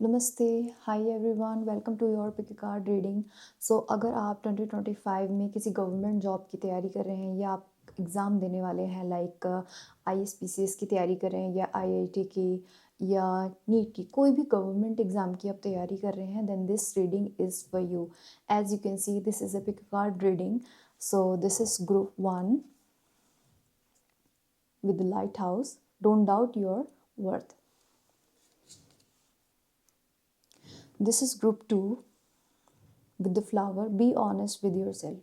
नमस्ते, hi everyone, welcome to your pick card reading. So अगर आप 2025 में किसी गवर्नमेंट जॉब की तैयारी कर रहे हैं या आप एग्ज़ाम देने वाले हैं लाइक ISPCS की तैयारी कर रहे हैं या IIT की या नीट की, कोई भी गवर्नमेंट एग्ज़ाम की आप तैयारी कर रहे हैं, then this reading is for you. As you can see, this is a pick card reading. So this is group 1 with the lighthouse. Don't doubt your worth. This is group 2 with the flower. Be honest with yourself.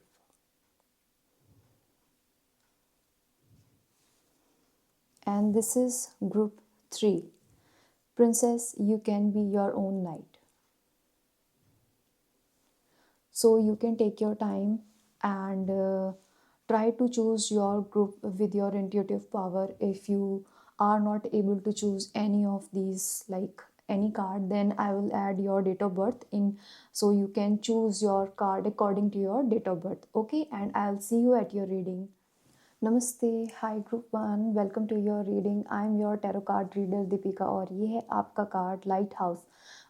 And this is group 3. Princess, you can be your own knight. So you can take your time and try to choose your group with your intuitive power. If you are not able to choose any of these, like any card, then I will add your date of birth in, so you can choose your card according to your date of birth. Okay, and I'll see you at your reading. नमस्ते, hi group 1, welcome to your reading. I am your tarot card reader Deepika और ये है आपका card lighthouse.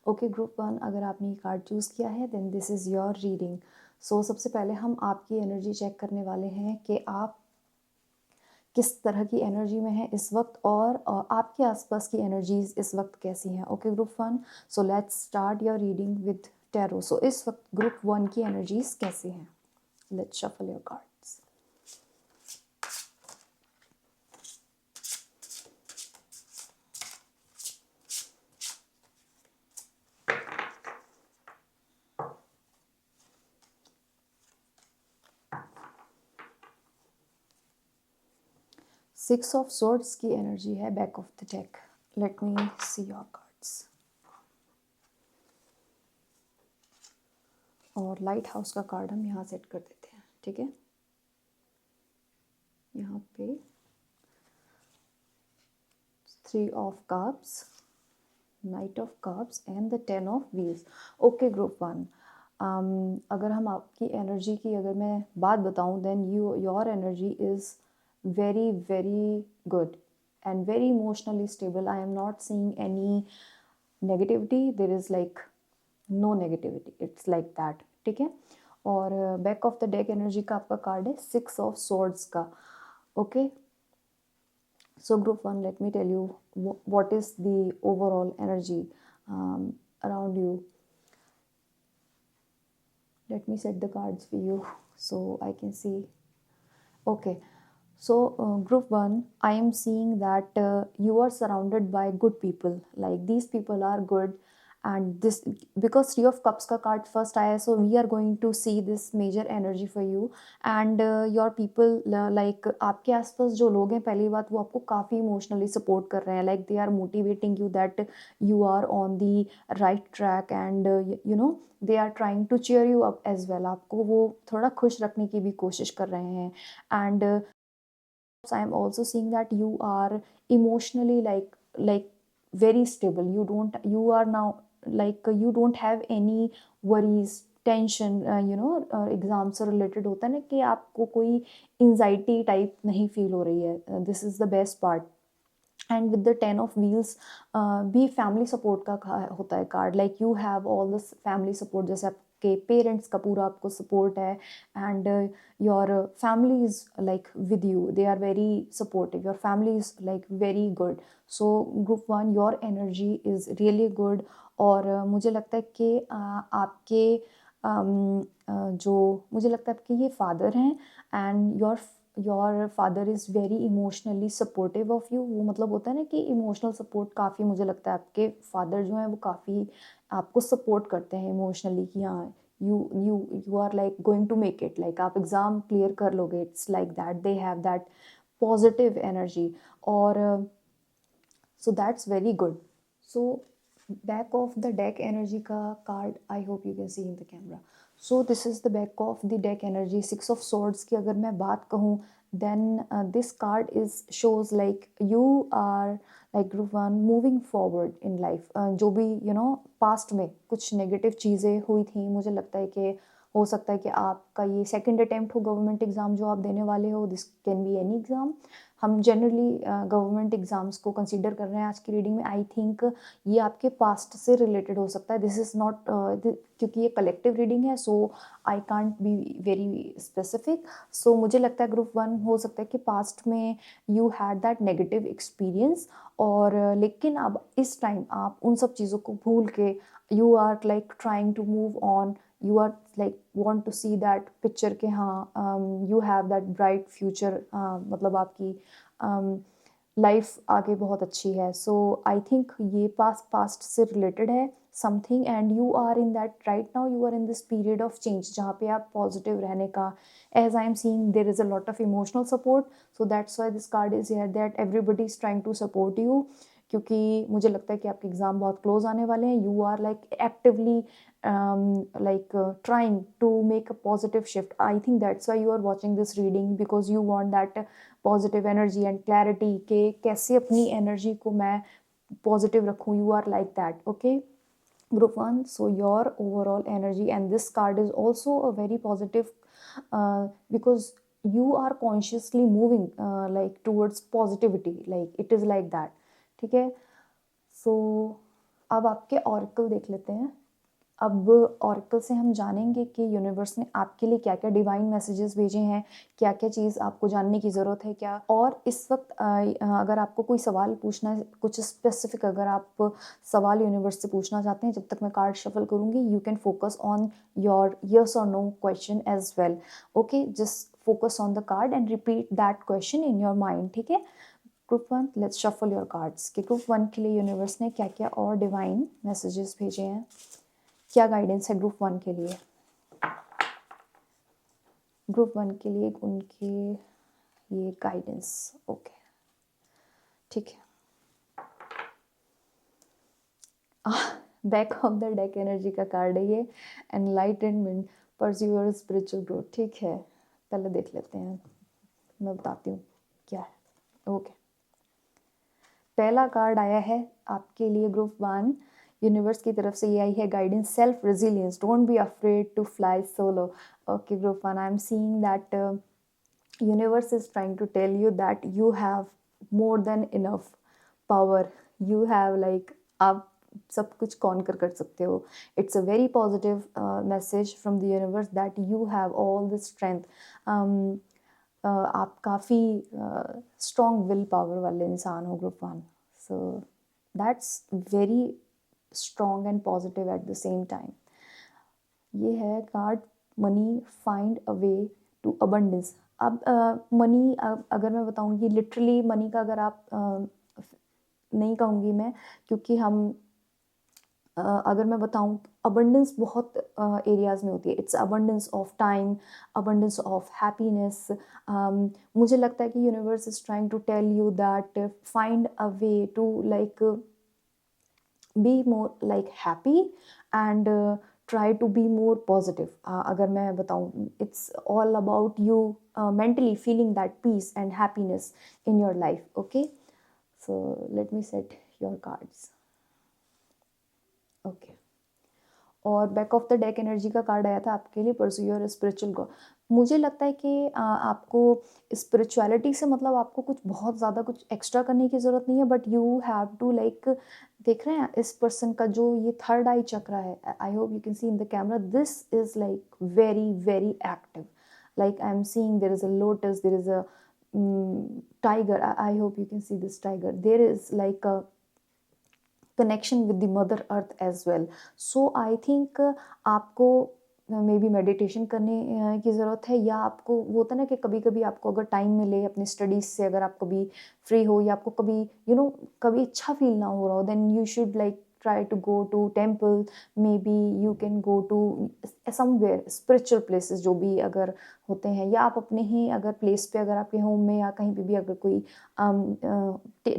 Okay group 1, अगर आपने ये card choose किया है then this is your reading. So सबसे पहले हम आपकी एनर्जी चेक करने वाले हैं कि आप किस तरह की एनर्जी में हैं इस वक्त और आपके आसपास की एनर्जीज इस वक्त कैसी हैं। Okay group 1, so let's start your reading with tarot. So इस वक्त ग्रुप 1 की एनर्जीज कैसी हैं? Let's shuffle your cards. 6 ऑफ swords की एनर्जी है back of the deck. Let me see your cards. और लाइट हाउस का कार्ड हम यहाँ सेट कर देते हैं, ठीक है। यहाँ पे 3 of cups, night of cups and the 10 of wheels. Okay group 1, अगर हम आपकी एनर्जी की अगर मैं बात बताऊं then your energy is very very good and very emotionally stable. I am not seeing any negativity. There is like no negativity. It's like that, ठीक है। और back of the deck energy का आपका कार्ड है 6 ऑफ swords का। Okay, so group 1, let me tell you what is the overall energy around you. Let me set the cards for you so I can see. Okay, so group 1, I am seeing that you are surrounded by good people. Like these people are good, and this because 3 of cups का card first आया, so we are going to see this major energy for you and your people. Like आपके आसपास जो लोग हैं, पहली बात वो आपको काफ़ी इमोशनली सपोर्ट कर रहे हैं। Like they are motivating you that you are on the right track and you know they are trying to cheer you up as well. आपको वो थोड़ा खुश रखने की भी कोशिश कर रहे हैं। and I am also seeing that you are emotionally like very stable. You are now like you don't have any worries, tension. Exam से रिलेटेड होता है ना कि आपको कोई एंजाइटी टाइप नहीं फील हो रही है। This is the best part. And with the 10 of wheels भी फैमिली सपोर्ट का होता है card. Like you have all this family support, जैसे आपके पेरेंट्स का पूरा आपको सपोर्ट है and your family is like with you, they are very supportive, your family is like very good. So group 1, your energy is really good. और मुझे लगता है कि आपके जो मुझे लगता है आपके ये फादर हैं and your father is very emotionally supportive of you. वो मतलब होता है ना कि इमोशनल सपोर्ट काफ़ी, मुझे लगता है आपके फादर जो हैं वो काफ़ी आपको सपोर्ट करते हैं इमोशनली कि हाँ you you you are like going to make it, like आप एग्ज़ाम क्लियर कर लोगे। It's like that, they have that positive energy. और so that's very good. So back of the deck energy का card, I hope you can see in the camera. So this is the back of the deck energy 6 ऑफ swords की अगर मैं बात कहूँ then this card is shows like you are like group 1 moving forward in life. जो भी past में कुछ नेगेटिव चीज़ें हुई थी, मुझे लगता है कि हो सकता है कि आपका ये सेकंड अटेम्प्ट हो गवर्नमेंट एग्ज़ाम जो आप देने वाले हो। This can be any exam. हम जनरली गवर्नमेंट एग्ज़ाम्स को कंसीडर कर रहे हैं आज की रीडिंग में। आई थिंक ये आपके पास्ट से रिलेटेड हो सकता है। दिस इज़ नॉट क्योंकि ये कलेक्टिव रीडिंग है, so I can't be very specific. So मुझे लगता है ग्रुप 1 हो सकता है कि पास्ट में you had that negative experience, और लेकिन अब इस टाइम आप उन सब चीज़ों को भूल के you are like trying to move on, you are like want to see that picture के हाँ you have that bright future, मतलब आपकी लाइफ आगे बहुत अच्छी है। सो आई थिंक ये पास्ट से रिलेटेड है something, and you are in that right now, you are in this period of change जहाँ पे आप पॉजिटिव रहने का, as I am seeing there is a lot of emotional support, so that's why this card is here that everybody is trying to support you. क्योंकि मुझे लगता है कि आपके एग्ज़ाम बहुत क्लोज आने वाले हैं। You are like actively like trying to make a positive shift. I think that's why you are watching this reading, because you want that positive energy and clarity के कैसे अपनी energy को मैं positive रखूँ. You are like that, okay? Group 1, so your overall energy, and this card is also a very positive because you are consciously moving like towards positivity, like it is like that. ठीक है, सो अब आपके auricle देख लेते हैं। अब auricle से हम जानेंगे कि यूनिवर्स ने आपके लिए क्या क्या डिवाइन मैसेजेस भेजे हैं, क्या क्या चीज़ आपको जानने की ज़रूरत है क्या। और इस वक्त अगर आपको कोई सवाल पूछना है, कुछ स्पेसिफिक अगर आप सवाल यूनिवर्स से पूछना चाहते हैं, जब तक मैं कार्ड शफल करूँगी, you can focus on your yes और no question as well, okay. Just focus on the card and repeat that question in your mind, ठीक है। Group 1, let's shuffle your cards कि ग्रुप 1 के लिए universe ने क्या क्या और डिवाइन मैसेजेस भेजे हैं, क्या गाइडेंस है ग्रुप 1 के लिए। ग्रुप 1 के लिए उनके ये गाइडेंस, ओके, ठीक है। Back of the deck energy का कार्ड है ये, enlightenment, pursue your spiritual growth, ठीक है। पहले देख लेते हैं, मैं बताती हूँ क्या है, ओके। पहला कार्ड आया है आपके लिए ग्रुप 1, यूनिवर्स की तरफ से ये आई है guidance, self resilience, don't be afraid to fly solo, okay. Group 1, I am seeing that universe is trying to tell you that you have more than enough power, you have like आप सब कुछ conquer कर सकते हो। It's a very positive message from the universe that you have all the strength. आप काफ़ी strong will power वाले इंसान हो group 1, so that's very strong and positive at the same time. ये है card money, find a way to abundance. अब money अगर मैं बताऊँगी लिटरली मनी का, अगर आप नहीं कहूँगी मैं, क्योंकि हम अगर मैं बताऊँ अबंडेंस बहुत एरियाज़ में होती है। It's abundance of time, abundance of happiness. मुझे लगता है कि universe is trying to tell you that find a way to like be more like happy and try to be more positive. अगर मैं बताऊँ, it's all about you mentally feeling that peace and happiness in your life, okay? So let me set your cards, okay। और back of the deck energy का card आया था आपके लिए, pursue your spiritual God. मुझे लगता है कि आपको स्पिरिचुअलिटी से मतलब आपको कुछ बहुत ज़्यादा कुछ एक्स्ट्रा करने की ज़रूरत नहीं है, but you have to like, देख रहे हैं इस पर्सन का जो ये थर्ड आई चक्र है, I hope you can see in the camera, this is like very very active. Like I am seeing there is a lotus, there is a tiger, I hope you can see this tiger, there is like a connection with the mother earth as well. So I think आपको may be meditation करने की ज़रूरत है, या आपको वो होता है ना कि कभी कभी आपको अगर टाइम मिले अपनी स्टडीज़ से, अगर आप कभी फ्री हो या आपको कभी कभी अच्छा फील ना हो रहा हो, then you should like try to go to temple, maybe you can go to somewhere spiritual places जो भी अगर होते हैं, या आप अपने ही अगर प्लेस पे, अगर आपके होम में या कहीं पे भी अगर कोई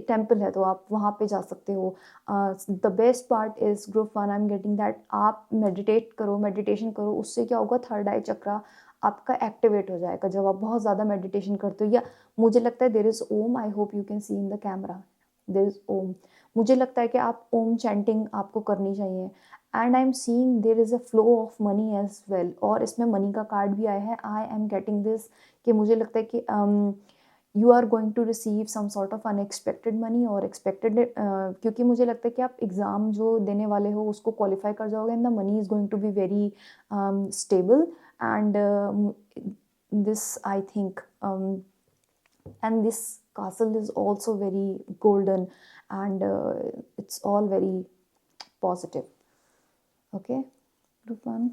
टेम्पल है तो आप वहाँ पे जा सकते हो। The best part is group 1, I am getting that आप मेडिटेट करो, मेडिटेशन करो, उससे क्या होगा, थर्ड आई चक्रा आपका एक्टिवेट हो जाएगा जब आप बहुत ज़्यादा मेडिटेशन करते हो। या मुझे लगता है there is Om, I hope you can see in the camera, there is Om. मुझे लगता है कि आप ओम चैंटिंग आपको करनी चाहिए। And I am seeing there is a flow of money as well, और इसमें मनी का कार्ड भी आया है। आई एम गेटिंग दिस कि मुझे लगता है कि you are going to receive some sort of unexpected money और एक्सपेक्टेड, क्योंकि मुझे लगता है कि आप एग्ज़ाम जो देने वाले हो उसको क्वालिफाई कर जाओगे and the money is going to be very stable and this I think and this castle is also very golden and it's all very positive. Okay, group 1,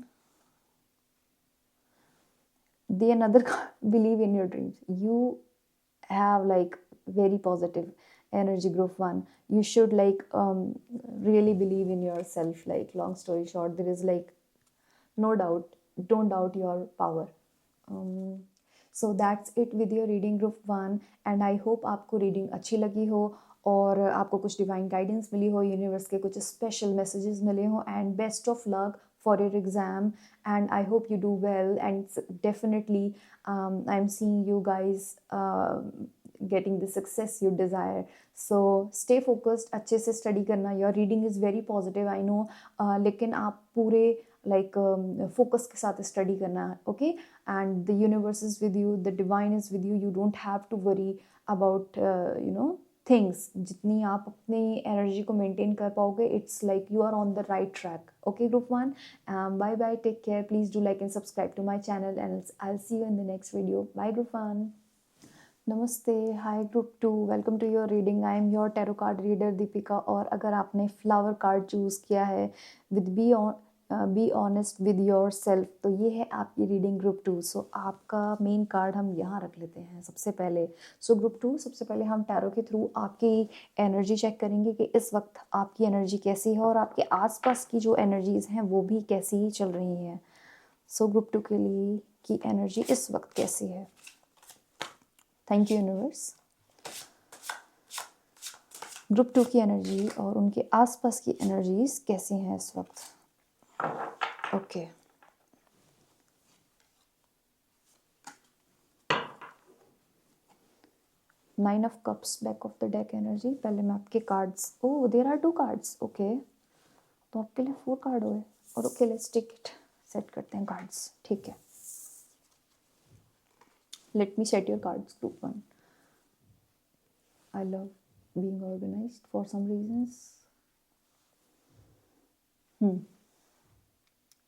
the another believe in your dreams. You have like very positive energy, group 1. You should like really believe in yourself. Like, long story short, there is like no doubt, don't doubt your power. um, so that's it with your reading, group 1, and I hope आपको reading अच्छी लगी हो और आपको कुछ divine guidance मिली हो, universe के कुछ स्पेशल मैसेजेस मिले हो, and best of luck for your exam, and I hope you do well, and definitely I'm seeing you guys getting the success you desire. So stay focused, अच्छे से study करना. Your reading is very positive, I know, लेकिन आप पूरे like focus के साथ study करना, okay? And the universe is with you, the divine is with you. You don't have to worry about things. जितनी आप अपनी एनर्जी को मेंटेन कर पाओगे, it's like you are on the right track. Okay group 1, bye bye, take care, please do like and subscribe to my channel and I will see you in the next video. Bye group 1. नमस्ते, hi group 2, welcome to your reading. I am your tarot card reader Deepika. और अगर आपने flower card choose किया है with be honest with your self, तो ये है आपकी रीडिंग ग्रुप 2. सो आपका मेन कार्ड हम यहाँ रख लेते हैं सबसे पहले. सो ग्रुप 2, सबसे पहले हम टैरो के थ्रू आपकी एनर्जी चेक करेंगे कि इस वक्त आपकी एनर्जी कैसी है और आपके आसपास की जो एनर्जीज़ हैं वो भी कैसी ही चल रही हैं. सो ग्रुप 2 के लिए की एनर्जी इस वक्त कैसी है. Thank you universe. ग्रुप 2 की एनर्जी और उनके आसपास की एनर्जीज कैसी हैं इस वक्त. Okay, nine of cups, back of the deck energy. पहले मैं आपके cards, oh there are 2 cards. Okay, तो आपके लिए 4 कार्ड हुए. और okay, let's take it, set करते हैं कार्ड्स. ठीक है, let me set your cards group 1. I love being organized for some reasons.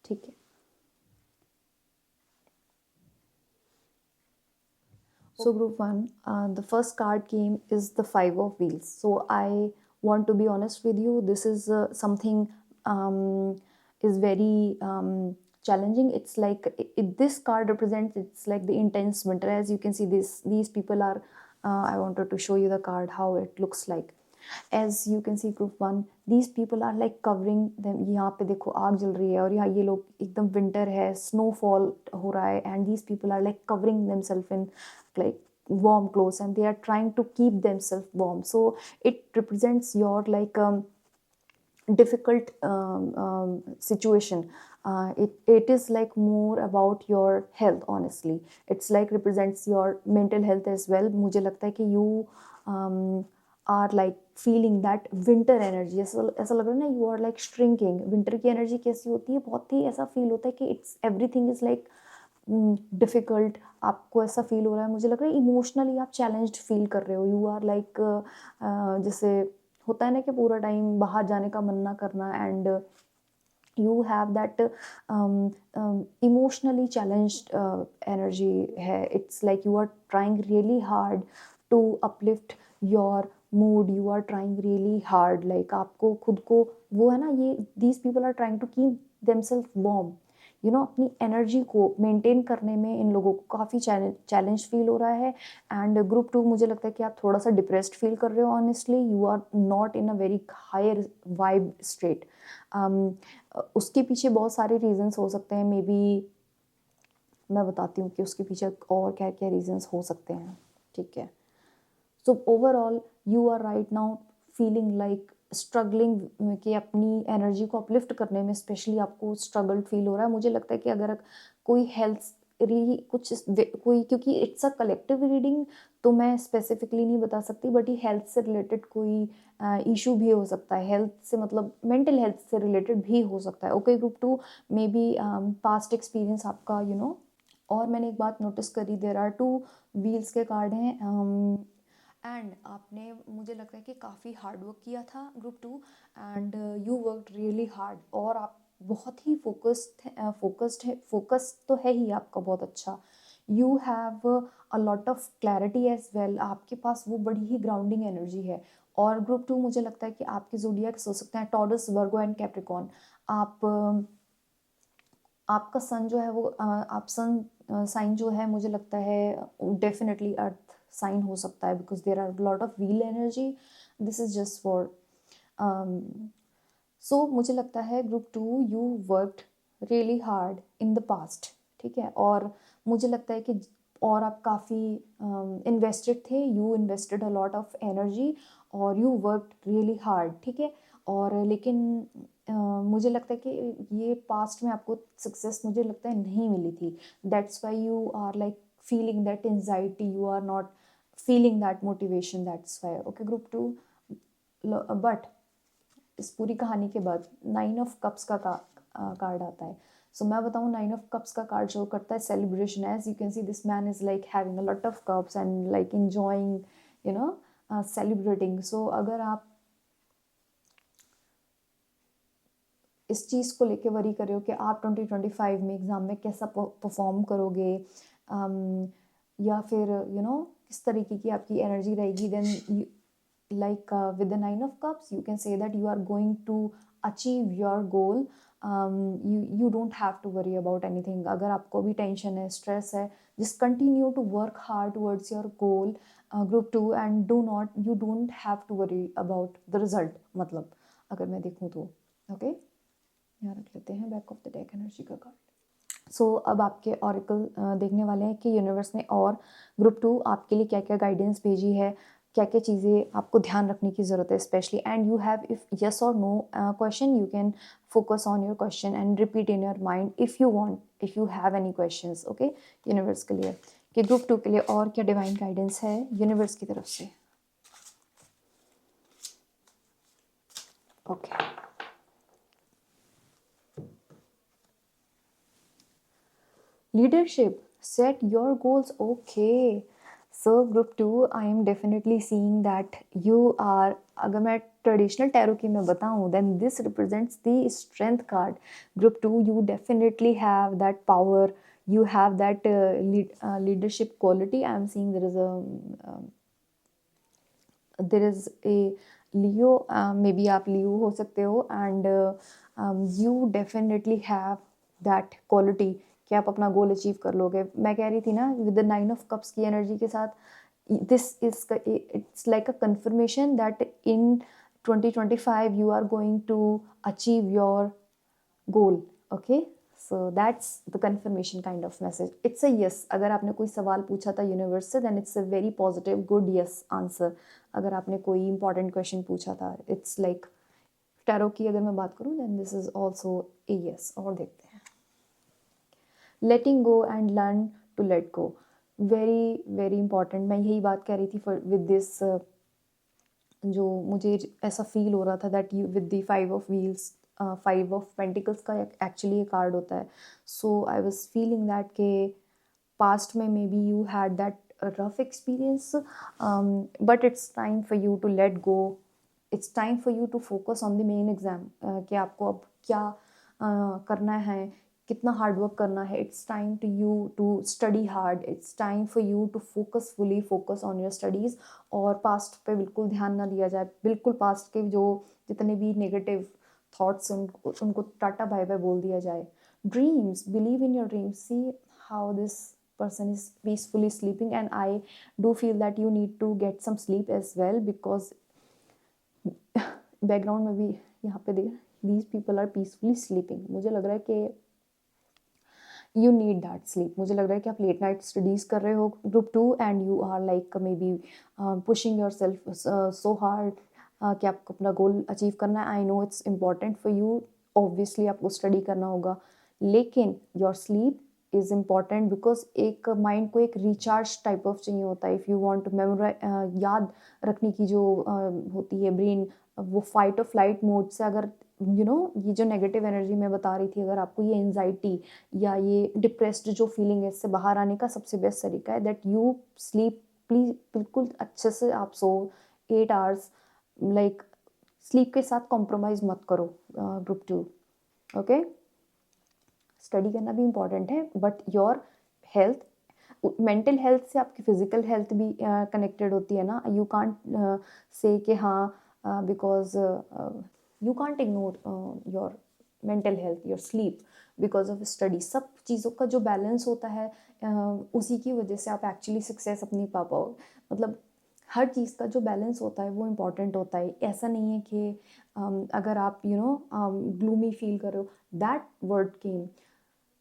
ठीक है. So group 1, the first card came is the 5 of wheels. So I want to be honest with you. This is something is very challenging. It's like this card represents, it's like the intense winter. As you can see, these people are. I wanted to show you the card how it looks like. As you can see, group 1, these people are like covering them. यहाँ पे देखो आग जल रही है और यहाँ ये लोग एकदम winter है, snowfall हो रहा है, and these people are like covering themselves in like warm clothes and they are trying to keep themselves warm. So it represents your like difficult situation. It is like more about your health, honestly. It's like represents your mental health as well. मुझे लगता है कि you are like feeling that winter energy. ऐसा लग रहा है ना, you are like shrinking. winter की energy कैसी होती है, बहुत ही ऐसा feel होता है कि it's everything is like difficult. आपको ऐसा फील हो रहा है, मुझे लग रहा है इमोशनली आप चैलेंज्ड फील कर रहे हो. यू आर लाइक जैसे होता है ना कि पूरा टाइम बाहर जाने का मन ना करना, and you have that emotionally challenged energy है. It's like you are trying really hard to uplift your mood. You are trying really hard, like आपको खुद को वो है ना, ये these people are trying to keep themselves warm. अपनी energy को मेंटेन करने में इन लोगों को काफ़ी चैलेंज फील हो रहा है. एंड ग्रुप 2, मुझे लगता है कि आप थोड़ा सा डिप्रेस्ड फील कर रहे हो. Honestly you are not in a very higher vibe state. उसके पीछे बहुत सारे रीजंस हो सकते हैं. मे बी मैं बताती हूँ कि उसके पीछे और क्या क्या रीजंस हो सकते हैं. ठीक है. So overall you are right now feeling like struggling, कि अपनी एनर्जी को अपलिफ्ट करने में स्पेशली आपको स्ट्रगल फील हो रहा है. मुझे लगता है कि अगर कोई हेल्थ कोई, क्योंकि इट्स अ कलेक्टिव रीडिंग, तो मैं स्पेसिफिकली नहीं बता सकती, बट ये हेल्थ से रिलेटेड कोई इशू भी हो सकता है. हेल्थ से मतलब मेंटल हेल्थ से रिलेटेड भी हो सकता है. Okay group 2, may be past experience आपका और मैंने एक बात नोटिस करी, देर आर 2 व्हील्स के कार्ड हैं, एंड आपने, मुझे लगता है कि काफ़ी हार्ड वर्क किया था group 2, and you worked really hard, और आप बहुत ही फोकस्ड तो है ही आपका बहुत अच्छा। You have a lot of clarity as well, आपके पास वो बड़ी ही ग्राउंडिंग एनर्जी है। और ग्रुप 2 मुझे लगता है कि आपके ज़ोडिएक्स हो सकते हैं टॉरस, वर्गो एंड कैप्रिकॉर्न। आप आपका सन जो है वो आप सन साइन जो है, मुझे लगता है डेफिनेटली अर्थ साइन हो सकता है, because there are lot of wheel energy, this is just for. So मुझे लगता है group 2 you worked really hard in the past, ठीक है। और मुझे लगता है कि और आप काफ़ी इन्वेस्टेड थे, you invested a lot of energy और यू वर्कड रियली हार्ड, ठीक है। और लेकिन मुझे लगता है कि ये पास्ट में आपको सक्सेस मुझे लगता है नहीं मिली थी, that's why you are like feeling that anxiety, you are not feeling that motivation, that's why. Okay group 2, but इस पूरी कहानी के बाद 9 ऑफ कप्स का कार्ड आता है। सो मैं बताऊँ, 9 ऑफ कप्स का कार्ड शो करता है celebration, as you can see this man is like having a lot of cups and like enjoying, you know, celebrating. So अगर आप इस चीज़ को लेके वरी कर रहे हो कि आप 2025 में एग्ज़ाम में कैसा परफॉर्म करोगे, या फिर यू नो किस तरीके की आपकी एनर्जी रहेगी, then like with the 9 of cups you can say that you are going to achieve your goal. You don't have to worry about anything. अगर आपको भी टेंशन है, स्ट्रेस है, just continue to work hard towards your goal, group 2, and you don't have to worry about the result, मतलब अगर मैं देखूँ तो। ओके, यहाँ रख लेते हैं back of the deck energy का कार्ड। सो अब आपके ऑरिकल देखने वाले हैं कि यूनिवर्स ने और ग्रुप 2 आपके लिए क्या क्या गाइडेंस भेजी है, क्या क्या चीज़ें आपको ध्यान रखने की ज़रूरत है specially. And you have, if yes और no question, you can focus on your question and repeat in your mind if you want, if you have any questions. Okay, universe के लिए कि ग्रुप 2 के लिए और क्या डिवाइन गाइडेंस है universe की तरफ से। Okay, leadership, set your goals. Okay, so group 2, I am definitely seeing that you are, अगर मैं ट्रेडिशनल टैरो की मैं बताऊँ, then this represents the strength card. Group 2, you definitely have that power, you have that leadership quality. I am seeing there is a Leo, maybe आप Leo हो सकते हो, and you definitely have that quality कि आप अपना goal achieve कर लोगे। मैं कह रही थी ना, विद द 9 ऑफ कप्स की एनर्जी के साथ, this is, it's like a confirmation that in 2025 you are going to achieve your goal. Okay, so that's the confirmation kind of message. It's a yes. अगर आपने कोई सवाल पूछा था universe से, then it's a very positive good yes answer. अगर आपने कोई important question पूछा था, it's like टैरो की अगर मैं बात करूँ, then this is also a yes. और देखते हैं, letting go and learn to let go, very very important. मैं यही बात कह रही थी with this, जो मुझे ऐसा फील हो रहा था that you with the 5 of wheels, 5 of pentacles का एक्चुअली ये कार्ड होता है। So I was feeling that के पास्ट में maybe you had that rough experience, but it's time for you to let go, it's time for you to focus on the main exam, कि आपको अब क्या करना है, कितना hard work करना है। It's time to you to study hard, it's time for you to focus, fully focus on your studies, और पास्ट पे बिल्कुल ध्यान ना दिया जाए, बिल्कुल पास्ट के जो जितने भी नेगेटिव थॉट्स उनको टाटा बाय बाय बोल दिया जाए। Dreams, believe in your dreams, see how this person is peacefully sleeping, and I do feel that you need to get some sleep as well, because background में भी यहाँ पे देख, these people are peacefully sleeping, मुझे लग रहा है कि यू नीड दैट स्लीप। मुझे लग रहा है कि आप लेट नाइट स्टडीज़ कर रहे हो group 2, and you are like maybe pushing yourself so hard कि आपको अपना गोल अचीव करना है। I know it's important for you, obviously आपको स्टडी करना होगा, लेकिन your sleep is important, because एक माइंड को एक रिचार्ज टाइप ऑफ चाहिए होता है। If you want to memorise, याद रखने की जो होती है ब्रेन, वो फाइट और फ्लाइट मोड से अगर ये जो नेगेटिव एनर्जी मैं बता रही थी, अगर आपको ये एंजाइटी या ये डिप्रेस्ड जो फीलिंग है, इससे बाहर आने का सबसे बेस्ट तरीका है दैट यू स्लीप। प्लीज बिल्कुल अच्छे से आप सो 8 आवर्स। लाइक स्लीप के साथ कॉम्प्रोमाइज मत करो ग्रुप 2। ओके, स्टडी करना भी इम्पॉर्टेंट है, but your health, mental health से आपकी फिजिकल हेल्थ भी कनेक्टेड होती है ना। यू कांट से कि हाँ, because you can't ignore your mental health, your sleep because of study. सब चीज़ों का जो बैलेंस होता है, उसी की वजह से आप एक्चुअली सक्सेस अपनी पा पाओ। मतलब हर चीज़ का जो बैलेंस होता है वो इम्पॉर्टेंट होता है। ऐसा नहीं है कि अगर आप ग्लूमी फील कर रहे हो, that word came,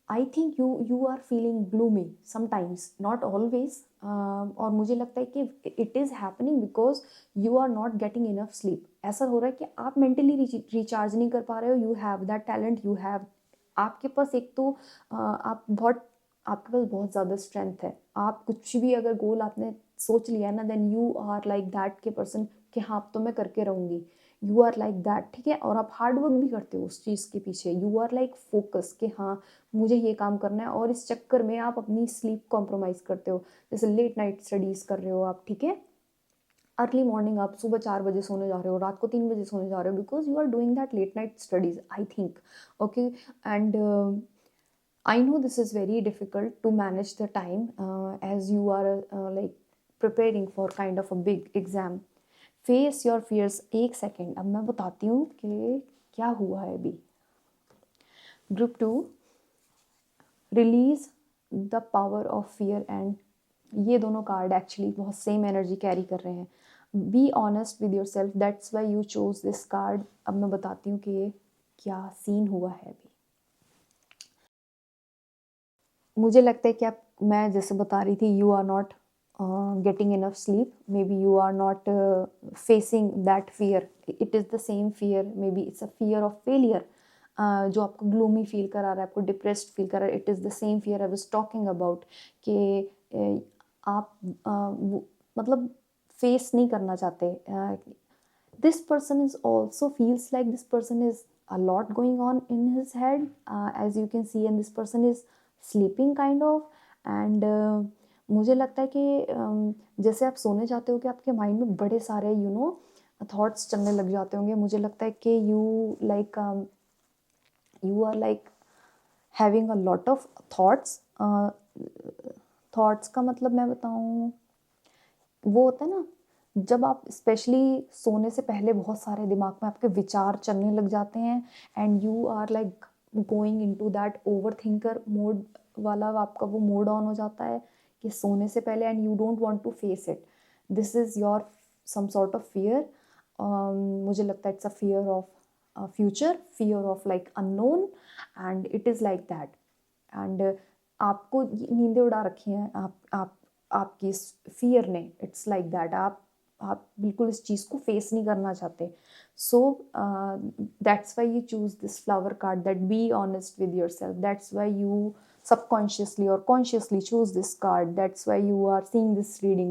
I think you are feeling gloomy sometimes, not always. और मुझे लगता है कि it is happening because you are not getting enough sleep. ऐसा हो रहा है कि आप मेंटली रिचार्ज नहीं कर पा रहे हो। You have that talent, you have, आपके पास एक तो आपके पास बहुत ज़्यादा स्ट्रेंथ है। आप कुछ भी अगर गोल आपने सोच लिया ना, then you are like that के पर्सन कि हाँ अब तो मैं करके रहूँगी। यू आर लाइक दैट, ठीक है। और आप हार्ड वर्क भी करते हो उस चीज़ के पीछे। यू आर लाइक फोकस कि हाँ मुझे ये काम करना है, और इस चक्कर में आप अपनी स्लीप कॉम्प्रोमाइज़ करते हो। जैसे लेट नाइट स्टडीज़ कर रहे हो आप, ठीक है। अर्ली मॉर्निंग आप सुबह 4 बजे सोने जा रहे हो, रात को 3 बजे सोने जा रहे हो, because you are doing that late night studies, I think. Okay, and I know this is very difficult to manage the time as you are like preparing for kind of a big exam. Face your fears। एक second, अब मैं बताती हूँ कि क्या हुआ है अभी। Group 2, release the power of fear and, ये दोनों कार्ड एक्चुअली बहुत सेम एनर्जी कैरी कर रहे हैं। Be honest with your self, that's why you chose this card. अब मैं बताती हूँ कि क्या सीन हुआ है अभी। मुझे लगता है कि आप, मैं जैसे बता रही थी, you are not getting enough sleep, maybe you are not facing that fear. It is the same fear, maybe it's a fear of failure जो आपको ग्लूमी फील करा रहा है, आपको डिप्रेस्ड फील कर रहा है। It is the same fear I was talking about कि आप मतलब फेस नहीं करना चाहते। this person is also feels like this person is a lot going on in his head, as you can see, and this person is sleeping kind of, and मुझे लगता है कि जैसे आप सोने जाते हो कि आपके माइंड में बड़े सारे थॉट्स चलने लग जाते होंगे। मुझे लगता है कि you are like having a lot of thoughts. Thoughts का मतलब मैं बताऊँ, वो होता है ना जब आप स्पेशली सोने से पहले बहुत सारे दिमाग में आपके विचार चलने लग जाते हैं, and you are like going into that over thinker mode वाला, आपका वो मोड ऑन हो जाता है कि सोने से पहले, and you don't want to face it. This is your some sort of fear. मुझे लगता है it's a fear of future, fear of like unknown, and it is like that. And आपको नींदें उड़ा रखी हैं आप आपकी इस फियर ने। इट्स लाइक दैट, आप बिल्कुल इस चीज़ को फेस नहीं करना चाहते। सो that's why you choose this flower card, that be honest with your self. That's why you subconsciously or consciously choose this card. That's why you are seeing this reading.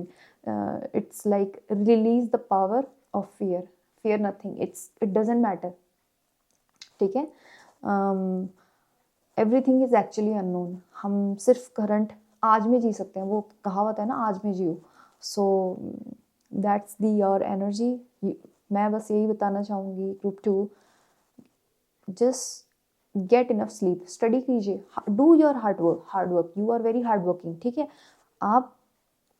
It's like release the power of fear. Fear nothing, it doesn't matter, ठीक है। Everything is actually unknown. हम सिर्फ current आज में जी सकते हैं, वो कहावत है ना, आज में जियो। So that's the your energy. मैं बस यही बताना चाहूँगी group 2, just get enough sleep, study कीजिए, do your hard work. You are very hard working, ठीक है। आप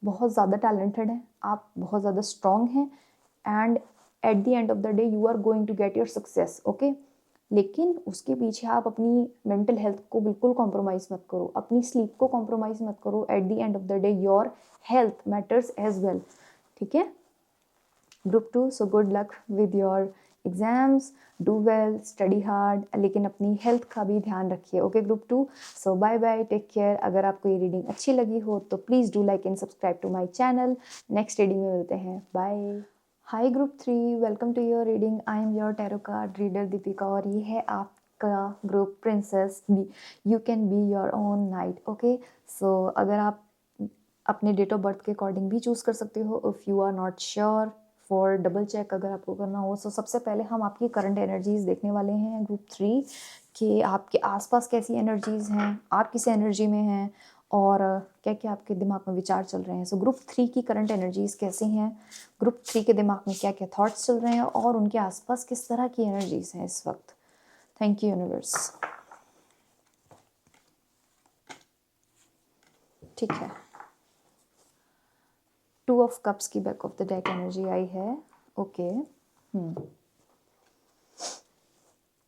बहुत ज़्यादा टैलेंटेड हैं, आप बहुत ज़्यादा स्ट्रॉन्ग हैं, and at the end of the day you are going to get your success, okay. लेकिन उसके पीछे आप अपनी मेंटल हेल्थ को बिल्कुल कॉम्प्रोमाइज़ मत करो, अपनी स्लीप को कॉम्प्रोमाइज़ मत करो। At the end of the day your health matters as well, ठीक है। Group 2, so good luck with your exams, do well, study hard, लेकिन अपनी हेल्थ का भी ध्यान रखिए, okay group 2। So bye bye, take care. अगर आपको ये रीडिंग अच्छी लगी हो तो please do like and subscribe to my channel. Next reading में मिलते हैं, bye. Hi group 3, welcome to your reading. I am your tarot card reader Deepika, और ये है आपका group princess. You can be your own knight, okay. सो अगर आप अपने डेट ऑफ बर्थ के अकॉर्डिंग भी चूज़ कर सकते हो, if you are not sure for double check अगर आपको करना हो, तो सबसे पहले हम आपकी करंट एनर्जीज देखने वाले हैं ग्रुप 3 कि आपके आसपास कैसी एनर्जीज हैं, आप किस एनर्जी में हैं और क्या क्या आपके दिमाग में विचार चल रहे हैं। सो ग्रुप 3 की करंट एनर्जीज कैसी हैं, ग्रुप 3 के दिमाग में क्या क्या थॉट्स चल रहे हैं और उनके आसपास किस तरह की एनर्जीज हैं इस वक्त। Thank you universe. ठीक है, 2 ऑफ कप्स की back of the deck energy आई है। Okay,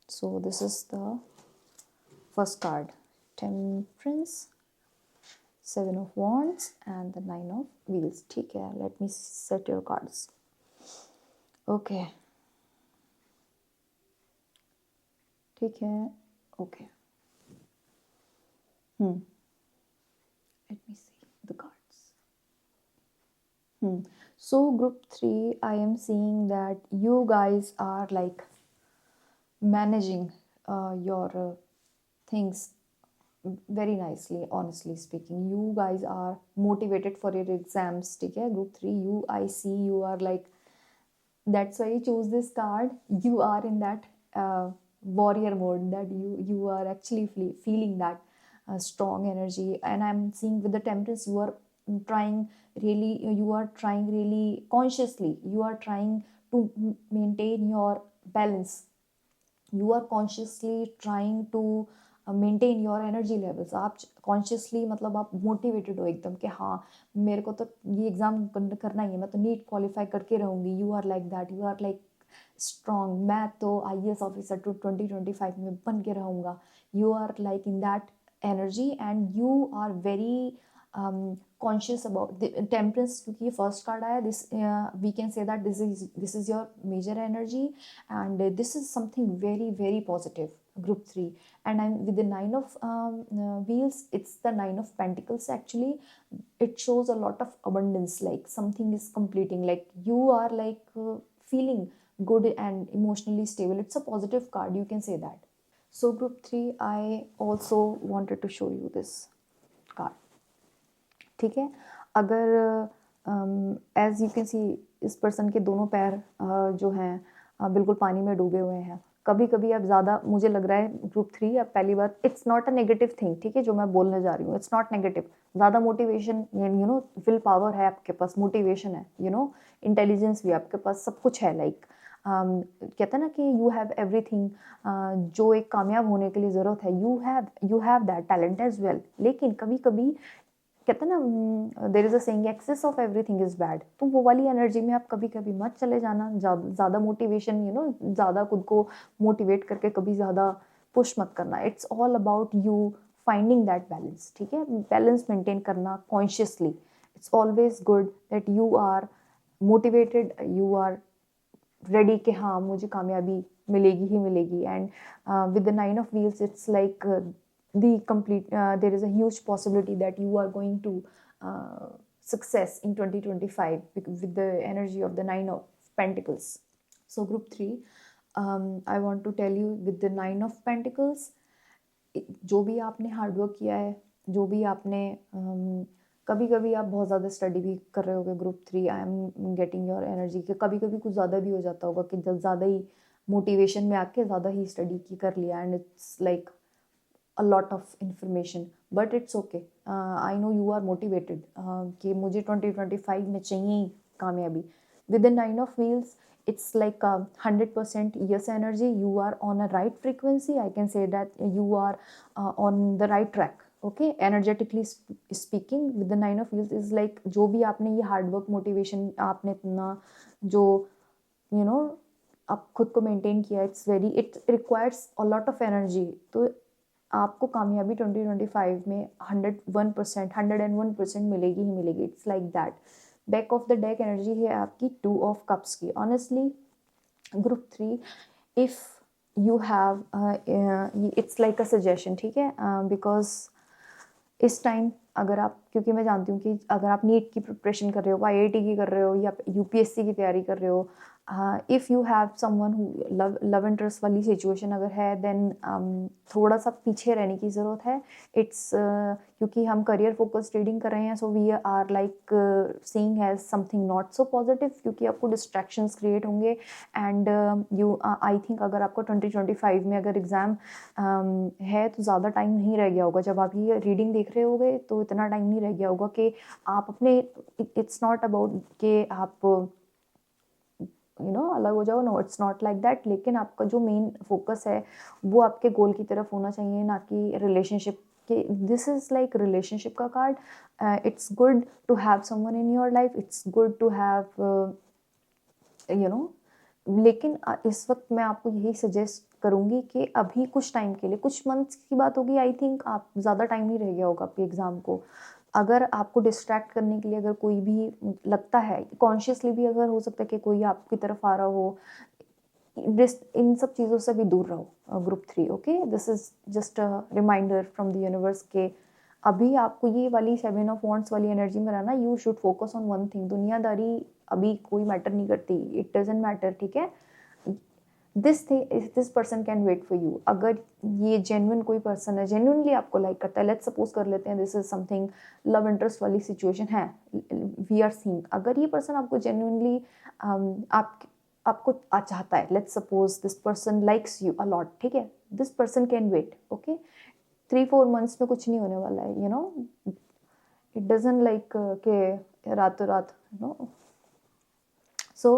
so this is the first card, temperance, 7 of wands and the 9 of wheels। ठीक है, let me set your cards। Okay, ठीक है, okay, let me see the cards। So group 3, I am seeing that you guys are like managing your things very nicely, honestly speaking। You guys are motivated for your exams। ठीक है, group 3, I see you are like, that's why you choose this card, you are in that warrior mode, that you are actually feeling that strong energy। And I'm seeing with the temperance, you are trying really consciously, you are trying to maintain your balance, you are consciously trying to maintain your energy levels. आप consciously मतलब आप motivated हो एकदम कि हाँ मेरे को तो ये एग्ज़ाम करना ही है, मैं तो नीट क्वालिफाई करके रहूँगी। You are like that, you are like strong, मैं तो IAS ऑफिसर 2025 में बन के रहूँगा। You are like in that energy and you are very conscious about the temperance, क्योंकि ये फर्स्ट कार्ड आया, this we can say that this is your major energy and this is something very very positive, group 3। and I'm with the 9 of wheels, it's the 9 of pentacles actually। it shows a lot of abundance, like something is completing, like you are like feeling good and emotionally stable। it's a positive card, you can say that। So group 3, I also wanted to show you this card। ठीक है, अगर as you can सी इस person के दोनों पैर जो हैं बिल्कुल पानी में डूबे हुए हैं। कभी कभी आप ज़्यादा, मुझे लग रहा है ग्रुप 3 आप पहली बार, it's not a negative thing, ठीक है, जो मैं बोलने जा रही हूँ इट्स नॉट नेगेटिव। ज़्यादा motivation, you know will power है आपके पास, मोटिवेशन है, यू नो इंटेलिजेंस भी आपके पास, सब कुछ है। लाइक कहते हैं ना कि यू हैव एवरीथिंग, जो एक कामयाब होने के लिए ज़रूरत है, you have that talent as well. लेकिन कभी कभी कहते हैं ना there is a saying excess of everything is bad. तो वो वाली एनर्जी में आप कभी कभी मत चले जाना, ज़्यादा मोटिवेशन, यू नो ज़्यादा खुद को मोटिवेट करके कभी ज़्यादा पुश मत करना। It's all about you finding that balance. ठीक है, बैलेंस मेंटेन करना कॉन्शियसली। It's always good that you are motivated, you are ready कि हाँ मुझे कामयाबी मिलेगी ही मिलेगी। And with the 9 of wheels, it's like the complete there is a huge possibility that you are going to success in 2025 with the energy of the 9 of pentacles। So group 3, I want to tell you with the 9 of pentacles, जो भी आपने hard work किया है, जो भी आपने कभी कभी आप बहुत ज़्यादा स्टडी भी कर रहे होगे group 3, I am getting your energy के कभी कभी कुछ ज़्यादा भी हो जाता होगा कि ज़्यादा ही मोटिवेशन में आके ज़्यादा ही स्टडी की कर लिया and it's like a lot of information, but it's okay। I know you are motivated कि मुझे 2025 में चाहिए ही कामयाबी। with the 9 of wheels, it's like a 100% yes energy, you are on a right frequency, I can say that you are on the right track। okay, energetically speaking, with the 9 of wheels is like जो भी आपने ये hard work motivation आपने इतना जो you know आप खुद को मेंटेन किया, it requires a lot of energy. तो आपको कामयाबी 2025 में 101% मिलेगी ही मिलेगी। It's like that. Back of the deck energy है आपकी 2 of cups की। Honestly group 3, if you have it's like a suggestion, ठीक है, बिकॉज इस टाइम अगर आप, क्योंकि मैं जानती हूँ कि अगर आप नीट की प्रिपरेशन कर रहे हो, आईआईटी की कर रहे हो, या यूपीएससी की तैयारी कर रहे हो, if you have someone who love interest वाली सिचुएशन अगर है, देन थोड़ा सा पीछे रहने की ज़रूरत है। इट्स क्योंकि हम करियर फोकस ट्रेडिंग कर रहे हैं, so we are like seeing as something not so positive, क्योंकि आपको डिस्ट्रैक्शंस क्रिएट होंगे। एंड यू आई थिंक अगर आपको 2025 में अगर एग्ज़ाम है तो ज़्यादा टाइम नहीं रह गया होगा। जब आप ये रीडिंग देख रहे होगे तो इतना टाइम नहीं रह गया होगा कि आप अपने, इट्स नॉट अबाउट कि आप अलग हो जाओ, no it's not like that. लेकिन आपका जो मेन फोकस है वो आपके गोल की तरफ होना चाहिए, ना कि रिलेशनशिप के। दिस इज़ लाइक रिलेशनशिप का card. It's good to have someone in your life, it's good to have लेकिन इस वक्त मैं आपको यही सजेस्ट करूँगी कि अभी कुछ टाइम के लिए, कुछ मंथ्स की बात होगी, आई थिंक आप ज़्यादा टाइम नहीं रह गया होगा आपके एग्ज़ाम को। अगर आपको डिस्ट्रैक्ट करने के लिए अगर कोई भी लगता है, कॉन्शियसली भी अगर हो सकता है कि कोई आपकी तरफ आ रहा हो, इन सब चीज़ों से भी दूर रहो। Group 3, okay, this is just a reminder from the universe के अभी आपको ये वाली 7 ऑफ वॉन्ड्स वाली एनर्जी में रहना। You should focus on one thing. दुनियादारी अभी कोई मैटर नहीं करती, इट डजेंट मैटर, ठीक है। This person can wait for you. अगर ये जेन्युइन कोई पर्सन है, जेन्युइनली आपको लाइक करता है, लेट्स सपोज कर लेते हैं this is something love interest वाली सिचुएशन है, वी आर सीइंग, अगर ये पर्सन आपको जेन्युइनली आपको चाहता है, let's suppose this person likes you a lot, ठीक है, this person can wait, okay. 3-4 months में कुछ नहीं होने वाला है, इट डजंट लाइक के रातों रात, सो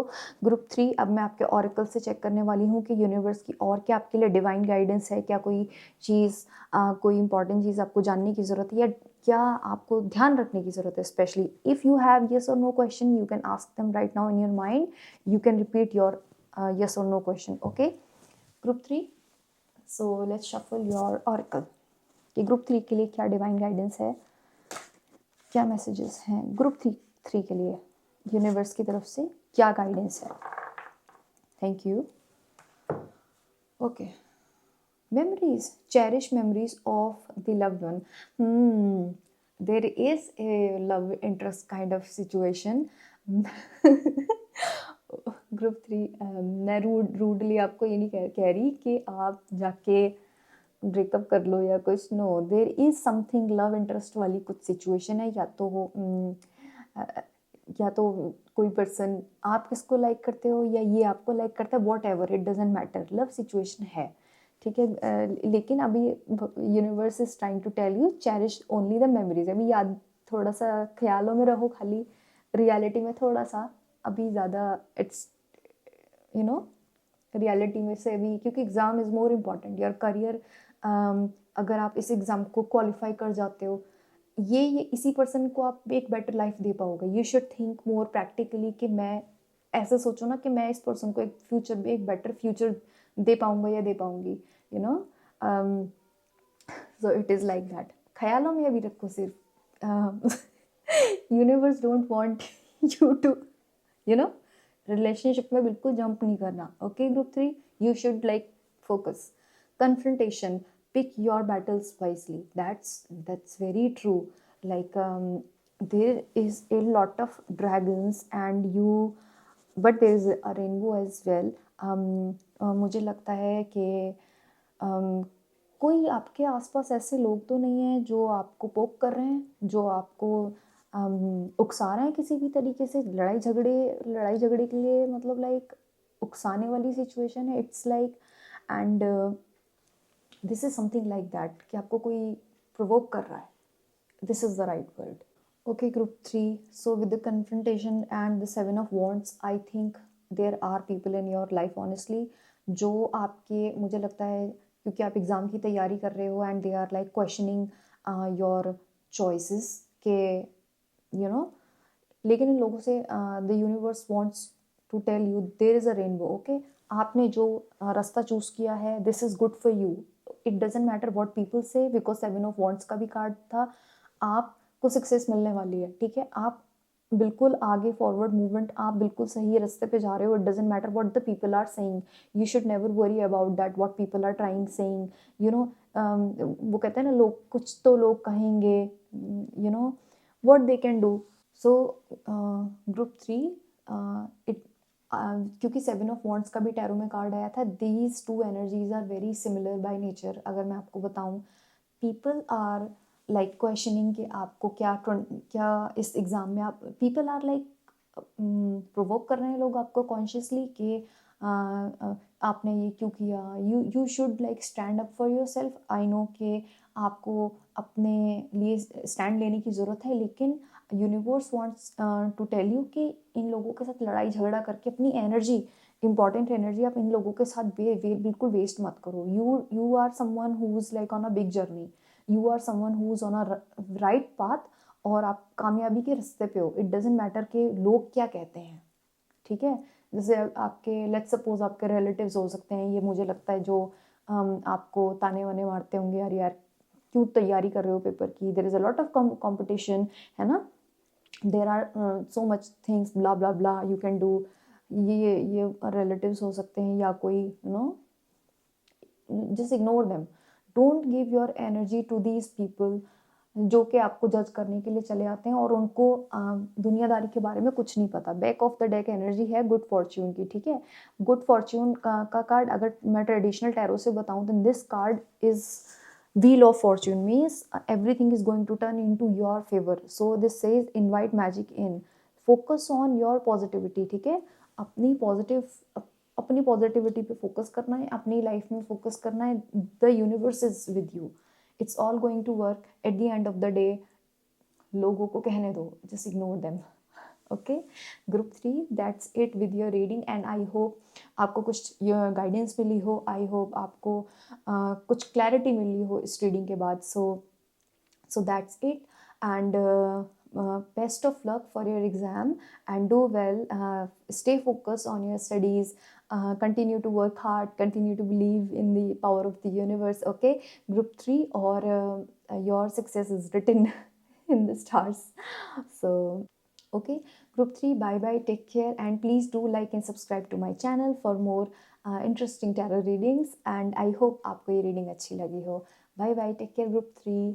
ग्रुप 3, अब मैं आपके ऑरेकल से चेक करने वाली हूँ कि यूनिवर्स की और क्या आपके लिए डिवाइन गाइडेंस है, क्या कोई चीज़, कोई इंपॉर्टेंट चीज़ आपको जानने की ज़रूरत है, या क्या आपको ध्यान रखने की ज़रूरत है। Specially if you have yes और no question, you can ask them right now in your mind, you can repeat your yes और no question, okay. Group 3, so let's shuffle your oracle कि ग्रुप 3 के लिए क्या divine guidance है, क्या messages हैं group 3 के लिए, यूनिवर्स की तरफ से क्या गाइडेंस है। Thank you. Okay, memories, cherish memories of the loved one. There is a love interest kind of situation. Group 3, मैं रूडली आपको ये नहीं कह रही कि आप जाके ब्रेकअप कर लो या कुछ, no, there is something love interest वाली कुछ सिचुएशन है, या तो कोई पर्सन, आप किसको लाइक करते हो या ये आपको लाइक करता है, whatever, it doesn't matter, love situation है, ठीक है। लेकिन अभी universe is trying to tell you cherish only the memories. अभी याद, थोड़ा सा ख्यालों में रहो खाली, रियलिटी में थोड़ा सा अभी ज़्यादा, इट्स रियलिटी में से भी, क्योंकि exam is more important, your career. अगर आप इस एग्ज़ाम को क्वालिफाई कर जाते हो, ये इसी पर्सन को आप एक बेटर लाइफ दे पाओगे। You should think more practically कि मैं ऐसे सोचो ना कि मैं इस पर्सन को एक फ्यूचर में एक बेटर फ्यूचर दे पाऊंगा या दे पाऊंगी, so it is like that. ख्यालों में अभी रखो सिर्फ। Universe don't want you to relationship में बिल्कुल जंप नहीं करना, okay. Group 3, you should like focus, confrontation, pick your battles wisely, that's very true, like there is a lot of dragons and you, but there is a rainbow as well. मुझे लगता है कि कोई आपके आसपास ऐसे लोग तो नहीं है जो आपको पोक कर रहे हैं, जो आपको उकसा रहे हैं किसी भी तरीके से, लड़ाई झगड़े के लिए, मतलब लाइक उकसाने वाली सिचुएशन है, it's like, and this is something like that कि आपको कोई प्रोवोक कर रहा है, this is the right word, okay. Group 3, so with the confrontation and the 7 of wands, I think there are people in your life honestly जो आपके, मुझे लगता है क्योंकि आप एग्ज़ाम की तैयारी कर रहे हो, and they are like questioning your choices के, लेकिन इन लोगों से the universe wants to tell you there is a rainbow, okay. आपने जो रास्ता चूज़ किया है, this is good for you, it doesn't matter what people say, because 7 of wands का भी कार्ड था, आपको सक्सेस मिलने वाली है, ठीक है। आप बिल्कुल आगे फॉरवर्ड मूवमेंट, आप बिल्कुल सही रास्ते पे जा रहे हो। It doesn't matter what the people are saying, you should never worry about that what people are trying saying, you know. वो कहते हैं ना, लोग कुछ तो लोग कहेंगे, you know what they can do. So group three, it क्योंकि सेवन ऑफ वॉन्ट्स का भी टैरो में कार्ड आया था, these two energies are very similar by nature. अगर मैं आपको बताऊं, पीपल आर लाइक क्वेश्चनिंग कि आपको क्या इस एग्ज़ाम में आप, पीपल आर लाइक प्रोवोक कर रहे हैं लोग आपको कॉन्शियसली कि आपने ये क्यों किया। You should like stand up for your self. I know कि आपको अपने लिए स्टैंड लेने की ज़रूरत है, लेकिन universe wants to tell you कि इन लोगों के साथ लड़ाई झगड़ा करके अपनी एनर्जी, इंपॉर्टेंट एनर्जी, आप इन लोगों के साथ बिल्कुल वेस्ट मत करो। You are someone who is like on a big journey, you are someone who is on a right path, और आप कामयाबी के रास्ते पे हो। इट डजेंट मैटर कि लोग क्या कहते हैं, ठीक है। जैसे आपके लेट्स सपोज आपके रिलेटिव्स हो सकते हैं, ये मुझे लगता है, जो आपको ताने वाने मारते होंगे, यार यार क्यों तैयारी कर रहे हो पेपर की, there is a lot of competition, है ना, there are so much things, blah blah blah you can do. ये रिलेटिव्स हो सकते हैं, या कोई you know, just ignore them. Don't give your energy to these people जो कि आपको जज करने के लिए चले आते हैं, और उनको दुनियादारी के बारे में कुछ नहीं पता। Back of the deck energy है गुड फॉर्च्यून की, ठीक है। गुड फॉर्च्यून का कार्ड अगर मैं ट्रेडिशनल टैरो से बताऊं, तो this card is wheel of fortune, means everything is going to turn into your favor. So this says invite magic in, focus on your positivity, ठीक है। अपनी पॉजिटिव अपनी पॉजिटिविटी पे फोकस करना है, अपनी लाइफ में फोकस करना है। The universe is with you, it's all going to work at the end of the day. लोगों को कहने दो, just ignore them. Okay, group three, that's it with your reading, and I hope आपको कुछ guidance मिली हो, आई hope आपको कुछ clarity मिली हो इस रीडिंग के बाद। So that's it, and best of luck for your exam, and do well, stay focused on your studies, continue to work hard, continue to believe in the power of the universe. Okay, group 3, or your success is written in the stars. So okay, group 3, bye bye, take care, and please do like and subscribe to my channel for more interesting tarot readings, and I hope आपको ये reading अच्छी लगी हो। Bye bye, take care group 3.